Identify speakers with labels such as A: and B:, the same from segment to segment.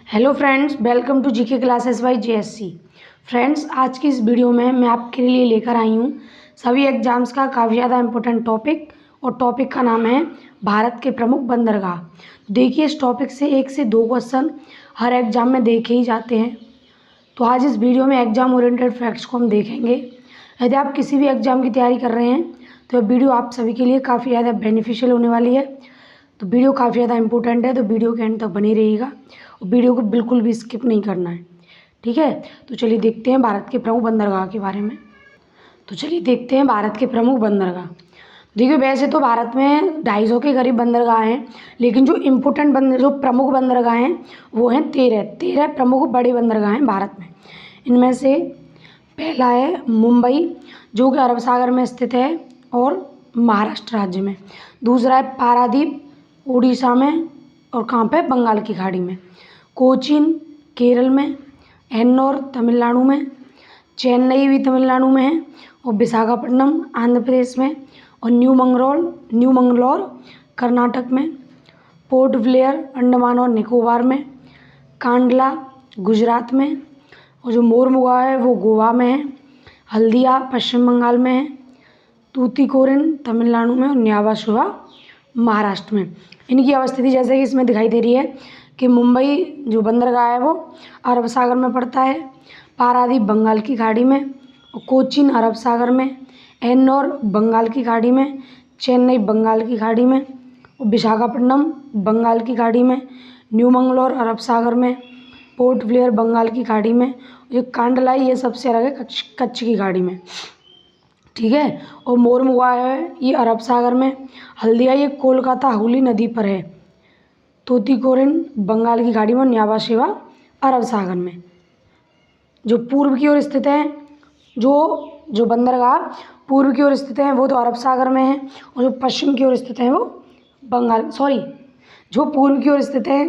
A: Hello friends, welcome to GK classes by JSC. Friends, आज की इस वीडियो में मैं आपके लिए लेकर आई हूँ सभी एग्जाम्स का काफ़ी ज़्यादा इम्पोर्टेंट टॉपिक, और टॉपिक का नाम है भारत के प्रमुख बंदरगाह। देखिए, इस टॉपिक से 1 से 2 क्वेश्चन हर एग्ज़ाम में देखे ही जाते हैं। तो आज इस वीडियो में एग्ज़ाम ओरिएंटेड फैक्ट्स को हम देखेंगे। यदि आप किसी भी एग्ज़ाम की तैयारी कर रहे हैं तो वीडियो आप सभी के लिए काफ़ी ज़्यादा बेनिफिशियल होने वाली है। तो वीडियो काफ़ी ज़्यादा इंपॉर्टेंट है, तो वीडियो के एंड तक बनी रहिएगा और वीडियो को बिल्कुल भी स्किप नहीं करना है, ठीक है। तो चलिए देखते हैं भारत के प्रमुख बंदरगाह के बारे में। तो चलिए देखते हैं भारत के प्रमुख बंदरगाह। देखिए, वैसे तो भारत में 250 के करीब बंदरगाह हैं, लेकिन जो प्रमुख बंदरगाह हैं वो हैं 13 प्रमुख बड़े बंदरगाह हैं भारत में। इनमें से पहला है मुंबई, जो कि अरब सागर में स्थित है और महाराष्ट्र राज्य में। दूसरा है पारादीप, उड़ीसा में, और कहाँ पे, बंगाल की खाड़ी में। कोचीन केरल में, एन्नौर तमिलनाडु में, चेन्नई भी तमिलनाडु में है, और विशाखापट्टनम आंध्र प्रदेश में, और न्यू मंगलोर कर्नाटक में, पोर्ट ब्लेयर अंडमान और निकोबार में, कांडला गुजरात में, और जो मोरमुगाव है वो गोवा में है, हल्दिया पश्चिम बंगाल में है, तूतीकोरिन तमिलनाडु में, और न्यावा शुवा महाराष्ट्र में। इनकी अवस्थिति जैसे कि इसमें दिखाई दे रही है कि मुंबई जो बंदरगाह है वो अरब सागर में पड़ता है, पारादीप बंगाल की खाड़ी में, और कोचीन अरब सागर में, एन्नौर बंगाल की खाड़ी में, चेन्नई बंगाल की खाड़ी में, और विशाखापट्टनम बंगाल की खाड़ी में, न्यू मंगलोर अरब सागर में, पोर्ट ब्लेयर बंगाल की खाड़ी में, जो कांडलाई ये सबसे अलग है कच्छ की खाड़ी में, ठीक है। और मोरमुगाव है ये अरब सागर में, हल्दिया ये कोलकाता हुगली नदी पर है, तूतीकोरिन बंगाल की खाड़ी में, न्यावा शेवा अरब सागर में। जो पूर्व की ओर स्थित है, जो बंदरगाह पूर्व की ओर स्थित हैं वो तो अरब सागर में है, और जो पश्चिम की ओर स्थित हैं वो जो पूर्व की ओर स्थित हैं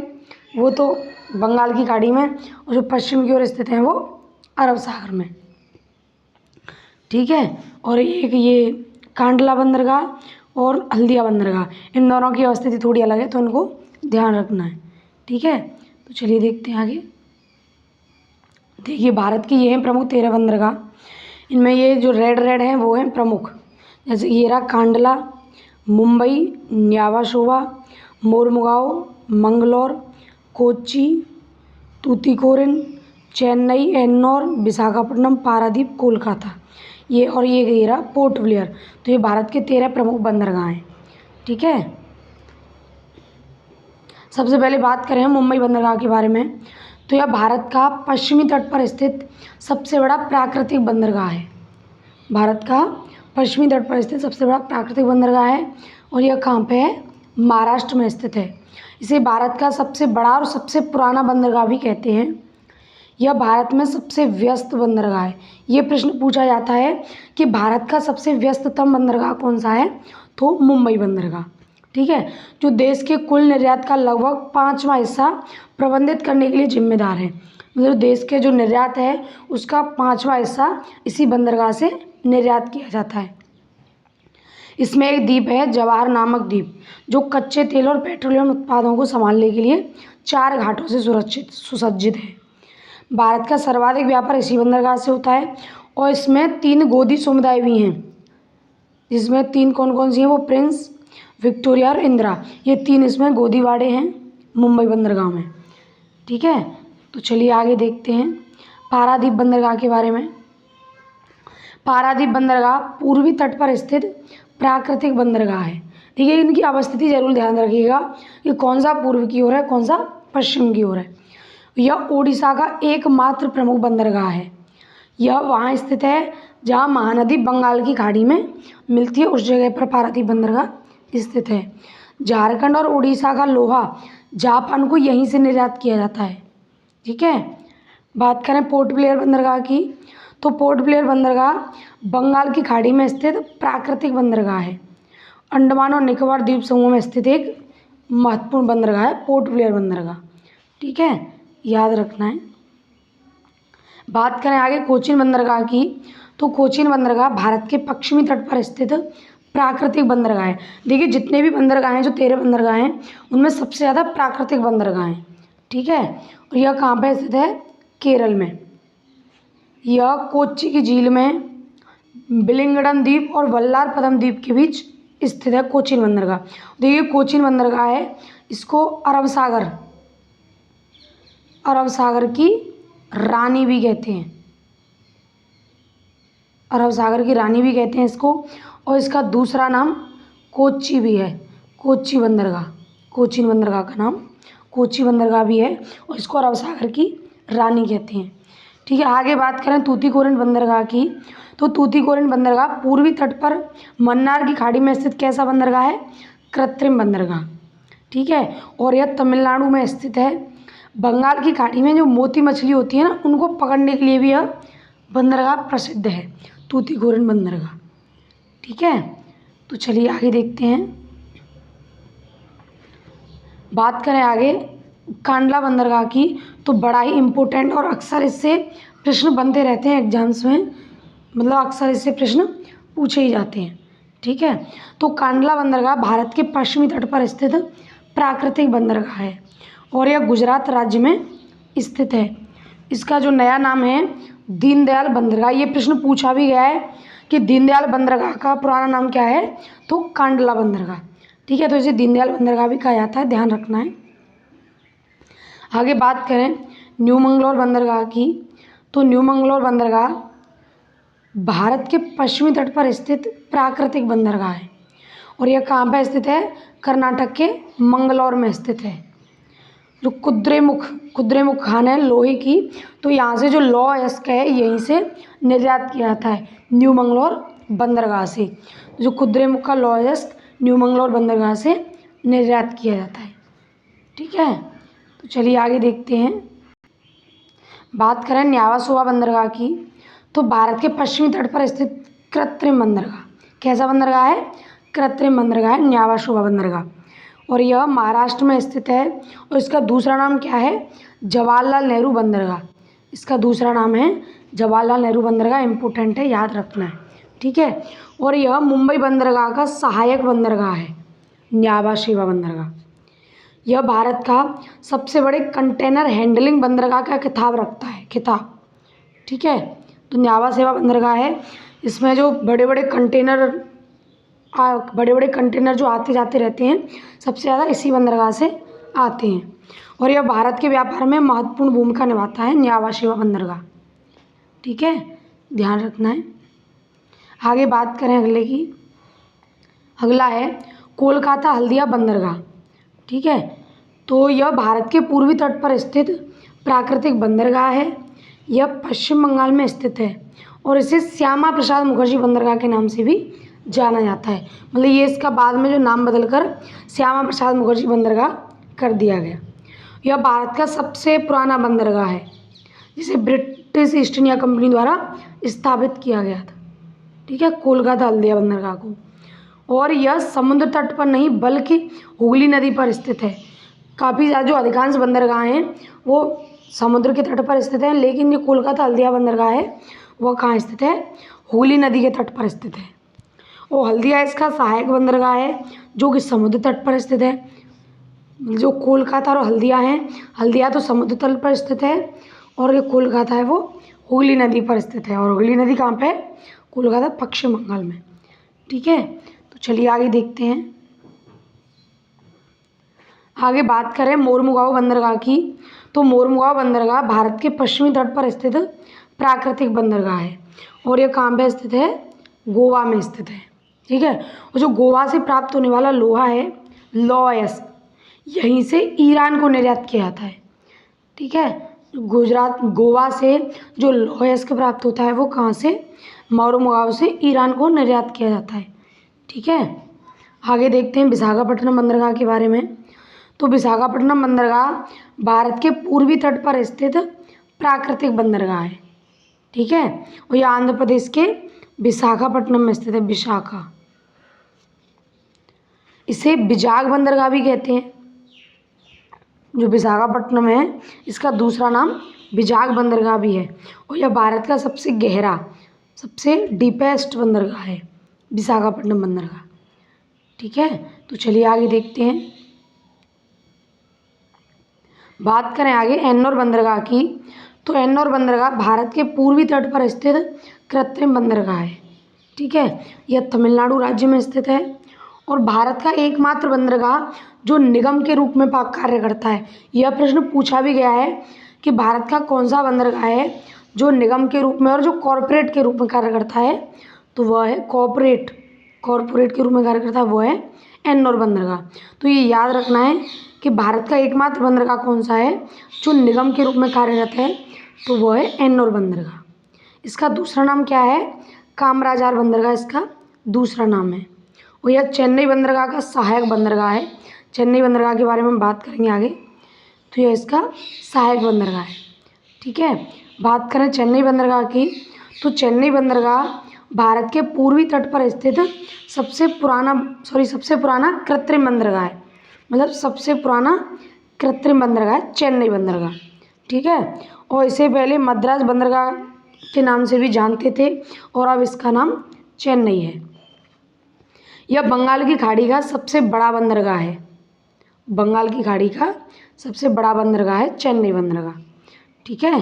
A: वो तो बंगाल की खाड़ी में, और जो पश्चिम की ओर स्थित हैं वो अरब सागर में, ठीक है। और एक ये कांडला बंदरगाह और हल्दिया बंदरगाह, इन दोनों की अवस्थिति थोड़ी अलग है, तो इनको ध्यान रखना है, ठीक है। तो चलिए देखते हैं आगे। देखिए, भारत के ये हैं प्रमुख 13 बंदरगाह। इनमें ये जो रेड हैं वो हैं प्रमुख, जैसे ये रहा कांडला, मुंबई, न्यावा शोवा, मोरमुगाओ, मंगलौर, कोच्चि, तूतीकोरिन, चेन्नई, एन्नौर, विशाखापट्टनम, पारादीप, कोलकाता, ये रहा पोर्ट ब्लेयर। तो ये भारत के 13 प्रमुख बंदरगाह हैं, ठीक है। सबसे पहले बात करें मुंबई बंदरगाह के बारे में, तो यह भारत का पश्चिमी तट पर स्थित सबसे बड़ा प्राकृतिक बंदरगाह है। भारत का पश्चिमी तट पर स्थित सबसे बड़ा प्राकृतिक बंदरगाह है, और यह कहाँ पे है, महाराष्ट्र में स्थित है। इसे भारत का सबसे बड़ा और सबसे पुराना बंदरगाह भी कहते हैं। यह भारत में सबसे व्यस्त बंदरगाह है। ये प्रश्न पूछा जाता है कि भारत का सबसे व्यस्ततम बंदरगाह कौन सा है, तो मुंबई बंदरगाह, ठीक है, जो देश के कुल निर्यात का लगभग 5वां हिस्सा प्रबंधित करने के लिए जिम्मेदार है। मतलब देश के जो निर्यात है उसका 5वां हिस्सा इसी बंदरगाह से निर्यात किया जाता है। इसमें एक द्वीप है जवाहर नामक द्वीप, जो कच्चे तेल और पेट्रोलियम उत्पादों को संभालने के लिए 4 घाटों से सुसज्जित है। भारत का सर्वाधिक व्यापार इसी बंदरगाह से होता है, और इसमें 3 गोदी समुदाय भी हैं, जिसमें 3 कौन कौन सी हैं, वो प्रिंस, विक्टोरिया और इंदिरा, ये 3 इसमें गोदीवाड़े हैं मुंबई बंदरगाह में, ठीक है। तो चलिए आगे देखते हैं पारादीप बंदरगाह के बारे में। पारादीप बंदरगाह पूर्वी तट पर स्थित प्राकृतिक बंदरगाह है। देखिए, इनकी अवस्थिति जरूर ध्यान रखिएगा कि कौन सा पूर्व की ओर है, कौन सा पश्चिम की ओर है। यह ओडिशा का एकमात्र प्रमुख बंदरगाह है। यह वहाँ स्थित है जहाँ महानदी बंगाल की खाड़ी में मिलती है, उस जगह पर पारादीप बंदरगाह स्थित है। झारखंड और उड़ीसा का लोहा जापान को यहीं से निर्यात किया जाता है, ठीक है। बात करें पोर्ट ब्लेयर बंदरगाह की, तो पोर्ट ब्लेयर बंदरगाह बंगाल की खाड़ी में स्थित प्राकृतिक बंदरगाह है। अंडमान और निकोबार द्वीप समूह में स्थित एक महत्वपूर्ण बंदरगाह है पोर्ट ब्लेयर बंदरगाह, ठीक है, याद रखना है। बात करें आगे कोचीन बंदरगाह की, तो कोचीन बंदरगाह भारत के पश्चिमी तट पर स्थित प्राकृतिक बंदरगाह है। देखिए, जितने भी बंदरगाह हैं, जो 13 बंदरगाह हैं, उनमें सबसे ज़्यादा प्राकृतिक बंदरगाह हैं, ठीक है। और यह कहाँ पे स्थित है? केरल में। यह कोच्चि की झील में बिलिंगडन द्वीप और वल्लारपदम द्वीप के बीच स्थित है कोचीन बंदरगाह। देखिए कोचीन बंदरगाह है, इसको अरब सागर की रानी भी कहते हैं, अरब सागर की रानी भी कहते हैं इसको। और इसका दूसरा नाम कोच्चि भी है, कोच्चि बंदरगाह, कोचीन बंदरगाह का नाम कोच्चि बंदरगाह भी है और इसको अरब सागर की रानी कहते हैं। ठीक है, आगे बात करें तूतीकोरिन बंदरगाह की, तो तूतीकोरिन बंदरगाह पूर्वी तट पर मन्नार की खाड़ी में स्थित कैसा बंदरगाह है? कृत्रिम बंदरगाह। ठीक है, और यह तमिलनाडु में स्थित है। बंगाल की खाड़ी में जो मोती मछली होती है ना, उनको पकड़ने के लिए भी यह बंदरगाह प्रसिद्ध है, तूतीकोरिन बंदरगाह। ठीक है, तो चलिए आगे देखते हैं। बात करें आगे कांडला बंदरगाह की, तो बड़ा ही इम्पोर्टेंट और अक्सर इससे प्रश्न बनते रहते हैं एग्जाम्स में, मतलब अक्सर इससे प्रश्न पूछे ही जाते हैं। ठीक है, तो कांडला बंदरगाह भारत के पश्चिमी तट पर स्थित प्राकृतिक बंदरगाह है और यह गुजरात राज्य में स्थित है। इसका जो नया नाम है दीनदयाल बंदरगाह, ये प्रश्न पूछा भी गया है कि दीनदयाल बंदरगाह का पुराना नाम क्या है? तो कांडला बंदरगाह। ठीक है, तो इसे दीनदयाल बंदरगाह भी कहा जाता है, ध्यान रखना है। आगे बात करें न्यू मंगलोर बंदरगाह की, तो न्यू मंगलोर बंदरगाह भारत के पश्चिमी तट पर स्थित प्राकृतिक बंदरगाह है और यह कहाँ पर स्थित है? कर्नाटक के मंगलौर में स्थित है। जो कुद्रेमुख खान है लोहे की, तो यहाँ से जो लौह अयस्क है यहीं से निर्यात किया जाता है, न्यू मंगलोर बंदरगाह से। जो कुद्रेमुख का लौह अयस्क न्यू मंगलोर बंदरगाह से निर्यात किया जाता है। ठीक है, तो चलिए आगे देखते हैं। बात करें न्यावा शोवा बंदरगाह की, तो भारत के पश्चिमी तट पर स्थित कृत्रिम बंदरगाह। कैसा बंदरगाह है? कृत्रिम बंदरगाह है न्यावा शोवा बंदरगाह और यह महाराष्ट्र में स्थित है और इसका दूसरा नाम क्या है? जवाहरलाल नेहरू बंदरगाह। इसका दूसरा नाम है जवाहरलाल नेहरू बंदरगाह, इंपॉर्टेंट है, याद रखना है। ठीक है, और यह मुंबई बंदरगाह का सहायक बंदरगाह है, न्यावा शोवा बंदरगाह। यह भारत का सबसे बड़े कंटेनर हैंडलिंग बंदरगाह का खिताब रखता है, खिताब। ठीक है, तो न्यावा शोवा बंदरगाह है, इसमें जो बड़े बड़े कंटेनर जो आते जाते रहते हैं, सबसे ज़्यादा इसी बंदरगाह से आते हैं और यह भारत के व्यापार में महत्वपूर्ण भूमिका निभाता है, न्यावा शोवा बंदरगाह। ठीक है, ध्यान रखना है। आगे बात करें अगले की, अगला है कोलकाता हल्दिया बंदरगाह। ठीक है, तो यह भारत के पूर्वी तट पर स्थित प्राकृतिक बंदरगाह है। यह पश्चिम बंगाल में स्थित है और इसे श्यामा प्रसाद मुखर्जी बंदरगाह के नाम से भी जाना जाता है। मतलब ये इसका बाद में जो नाम बदलकर श्यामा प्रसाद मुखर्जी बंदरगाह कर दिया गया। यह भारत का सबसे पुराना बंदरगाह है जिसे ब्रिटिश ईस्ट इंडिया कंपनी द्वारा स्थापित किया गया था। ठीक है, कोलकाता हल्दिया बंदरगाह को, और यह समुद्र तट पर नहीं बल्कि हुगली नदी पर स्थित है। काफ़ी ज़्यादा जो अधिकांश बंदरगाह हैं वो समुद्र के तट पर स्थित है, लेकिन जो कोलकाता हल्दिया बंदरगाह है वह कहाँ स्थित है? हुगली नदी के तट पर स्थित है। और हल्दिया इसका सहायक बंदरगाह है जो कि समुद्र तट पर स्थित है। जो कोलकाता और हल्दिया है, हल्दिया तो समुद्र तट पर स्थित है और जो कोलकाता है वो हुगली नदी पर स्थित है। और हुगली नदी कहाँ पे है? कोलकाता, पश्चिम बंगाल में। ठीक है, तो चलिए आगे देखते हैं। आगे बात करें मोरमुगाओ बंदरगाह की, तो मोरमुगाओ बंदरगाह भारत के पश्चिमी तट पर स्थित प्राकृतिक बंदरगाह है और यह कहाँ पे स्थित है? गोवा में स्थित है। ठीक है, और जो गोवा से प्राप्त होने वाला लोहा है, लौह अयस्क, यहीं से ईरान को निर्यात किया जाता है। ठीक है, गोवा से जो लौह अयस्क प्राप्त होता है वो कहाँ से? मोरमुगाओ से ईरान को निर्यात किया जाता है। ठीक है, आगे देखते हैं विशाखापट्टनम बंदरगाह के बारे में। तो विशाखापट्टनम बंदरगाह भारत के पूर्वी तट पर स्थित प्राकृतिक बंदरगाह है। ठीक है, और यह आंध्र प्रदेश के विशाखापट्टनम में स्थित है, विशाखा। इसे विजाग बंदरगाह भी कहते हैं। जो विशाखापट्टनम है इसका दूसरा नाम विजाग बंदरगाह भी है और यह भारत का सबसे गहरा, सबसे डीपेस्ट बंदरगाह है, विशाखापट्टनम बंदरगाह। ठीक है, तो चलिए आगे देखते हैं। बात करें आगे एन्नोर बंदरगाह की, तो एन्नोर बंदरगाह भारत के पूर्वी तट पर स्थित कृत्रिम बंदरगाह है। ठीक है, यह तमिलनाडु राज्य में स्थित है और भारत का एकमात्र बंदरगाह जो निगम के रूप में कार्य करता है। यह प्रश्न पूछा भी गया है कि भारत का कौन सा बंदरगाह है जो निगम के रूप में और जो कॉरपोरेट के रूप में कार्य करता है, तो वह है कॉरपोरेट के रूप में कार्य करता है, वो है एन्नोर बंदरगाह। तो ये याद रखना है कि भारत का एकमात्र बंदरगाह कौन सा है जो निगम के रूप में कार्यरत है, तो वो है एन्नोर बंदरगाह। इसका दूसरा नाम क्या है? कामराजार बंदरगाह इसका दूसरा नाम है और यह चेन्नई बंदरगाह का सहायक बंदरगाह है। चेन्नई बंदरगाह के बारे में बात करेंगे आगे, तो यह इसका सहायक बंदरगाह है। ठीक है, बात करें चेन्नई बंदरगाह की, तो चेन्नई बंदरगाह भारत के पूर्वी तट पर स्थित सबसे पुराना कृत्रिम बंदरगाह है। मतलब सबसे पुराना कृत्रिम बंदरगाह है चेन्नई बंदरगाह। ठीक है, और इसे पहले मद्रास बंदरगाह के नाम से भी जानते थे और अब इसका नाम चेन्नई है। यह बंगाल की खाड़ी का सबसे बड़ा बंदरगाह है। बंगाल की खाड़ी का सबसे बड़ा बंदरगाह है चेन्नई बंदरगाह। ठीक है,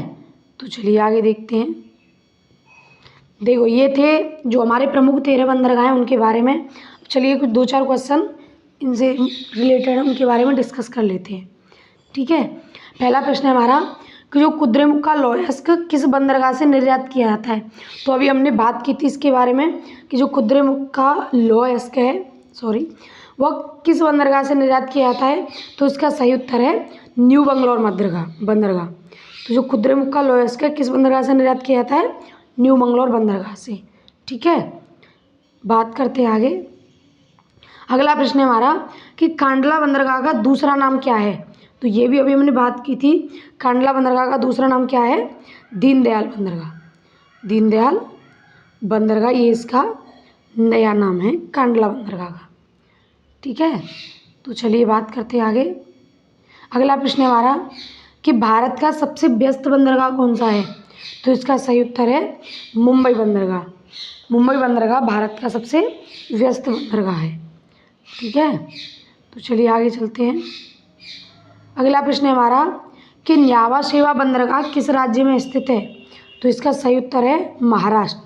A: तो चलिए आगे देखते हैं। देखो, ये थे जो हमारे प्रमुख 13 बंदरगाह हैं उनके बारे में। चलिए कुछ 2-4 क्वेश्चन इनसे रिलेटेड है उनके बारे में डिस्कस कर लेते हैं। ठीक है, पहला प्रश्न है हमारा कि जो कुद्रेमुख का लौह अयस्क किस बंदरगाह से निर्यात किया जाता है। तो अभी हमने बात की थी इसके बारे में कि जो कुद्रेमुख का लौह अयस्क है वह किस बंदरगाह से निर्यात किया जाता है, तो इसका सही उत्तर है न्यू बंगलौर बंदरगाह। तो जो कुद्रेमुख का लौह अयस्क है किस बंदरगाह से निर्यात किया जाता है? न्यू मंगलौर बंदरगाह से। ठीक है, बात करते हैं आगे। अगला प्रश्न है हमारा कि कांडला बंदरगाह का दूसरा नाम क्या है। तो ये भी अभी हमने बात की थी। कांडला बंदरगाह का दूसरा नाम क्या है? दीनदयाल बंदरगाह ये इसका नया नाम है कांडला बंदरगाह का। ठीक है, तो चलिए बात करते हैं आगे। अगला प्रश्न है हमारा कि भारत का सबसे व्यस्त बंदरगाह कौन सा है। तो इसका सही उत्तर है मुंबई बंदरगाह। मुंबई बंदरगाह भारत का सबसे व्यस्त बंदरगाह है। ठीक है, तो चलिए आगे चलते हैं। अगला प्रश्न है हमारा कि न्यावा शेवा बंदरगाह किस राज्य में स्थित है। तो इसका सही उत्तर है महाराष्ट्र।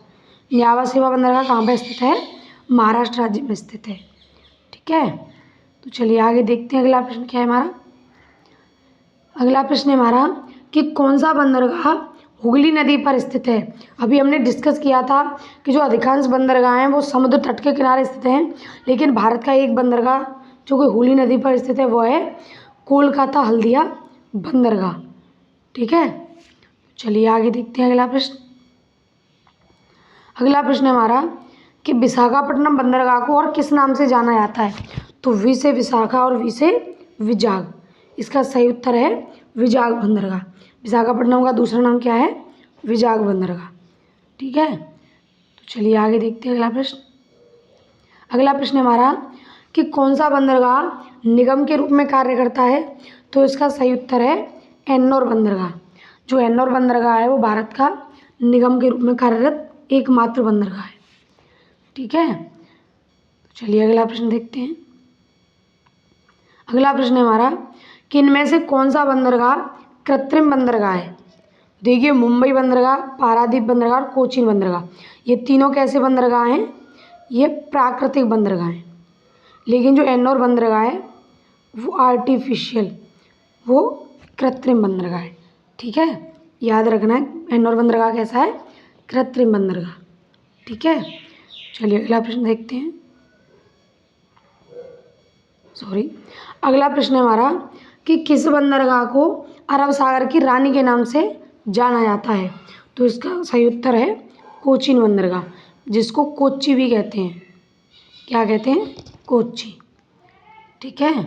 A: न्यावा शेवा बंदरगाह कहाँ पर स्थित है? महाराष्ट्र राज्य में स्थित है। ठीक है, तो चलिए आगे देखते हैं अगला प्रश्न क्या है हमारा। अगला प्रश्न है हमारा कि कौन सा बंदरगाह हुगली नदी पर स्थित है। अभी हमने डिस्कस किया था कि जो अधिकांश बंदरगाह हैं वो समुद्र तट के किनारे स्थित हैं, लेकिन भारत का एक बंदरगाह जो कि हुगली नदी पर स्थित है वो है कोलकाता हल्दिया बंदरगाह। ठीक है, चलिए आगे देखते हैं अगला प्रश्न। अगला प्रश्न है हमारा कि विशाखापट्टनम बंदरगाह को और किस नाम से जाना जाता है। तो वी से विशाखा और वी से विजाग। इसका सही उत्तर है विजाग बंदरगाह। विशाखापट्टनम का दूसरा नाम क्या है? विजाग बंदरगाह। ठीक है, तो चलिए आगे देखते हैं अगला प्रश्न। अगला प्रश्न है हमारा कि कौन सा बंदरगाह निगम के रूप में कार्य करता है। तो इसका सही उत्तर है एन्नोर बंदरगाह। जो एन्नोर बंदरगाह है वो भारत का निगम के रूप में कार्यरत एकमात्र बंदरगाह है। ठीक है, तो चलिए अगला प्रश्न देखते हैं। अगला प्रश्न है हमारा कि इनमें से कौन सा बंदरगाह कृत्रिम बंदरगाह है। देखिए, मुंबई बंदरगाह, पारादीप बंदरगाह और कोचीन बंदरगाह, ये तीनों कैसे बंदरगाह हैं? ये प्राकृतिक बंदरगाह हैं। लेकिन जो एन्नोर बंदरगाह है वो आर्टिफिशियल, वो कृत्रिम बंदरगाह है। ठीक है, याद रखना है एन्नोर बंदरगाह कैसा है? कृत्रिम बंदरगाह। ठीक है, चलिए अगला प्रश्न देखते हैं। अगला प्रश्न है हमारा कि किस बंदरगाह को अरब सागर की रानी के नाम से जाना जाता है। तो इसका सही उत्तर है कोचीन बंदरगाह, जिसको कोच्चि भी कहते हैं। क्या कहते हैं? कोच्चि। ठीक है,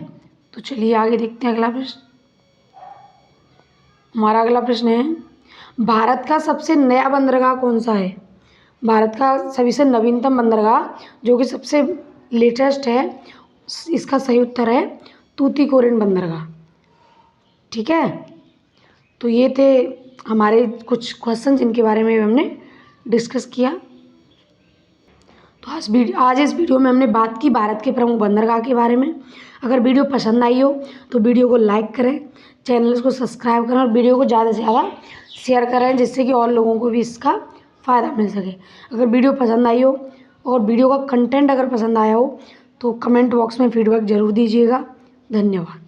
A: तो चलिए आगे देखते हैं अगला प्रश्न। हमारा अगला प्रश्न है भारत का सबसे नया बंदरगाह कौन सा है। भारत का सभी से नवीनतम बंदरगाह जो कि सबसे लेटेस्ट है, इसका सही उत्तर है तूतीकोरिन बंदरगाह। ठीक है, तो ये थे हमारे कुछ क्वेश्चन जिनके बारे में हमने डिस्कस किया। तो आज इस वीडियो में हमने बात की भारत के प्रमुख बंदरगाह के बारे में। अगर वीडियो पसंद आई हो तो वीडियो को लाइक करें, चैनल को सब्सक्राइब करें और वीडियो को ज़्यादा से ज़्यादा शेयर करें, जिससे कि और लोगों को भी इसका फ़ायदा मिल सके। अगर वीडियो पसंद आई हो और वीडियो का कंटेंट अगर पसंद आया हो तो कमेंट बॉक्स में फीडबैक ज़रूर दीजिएगा। धन्यवाद।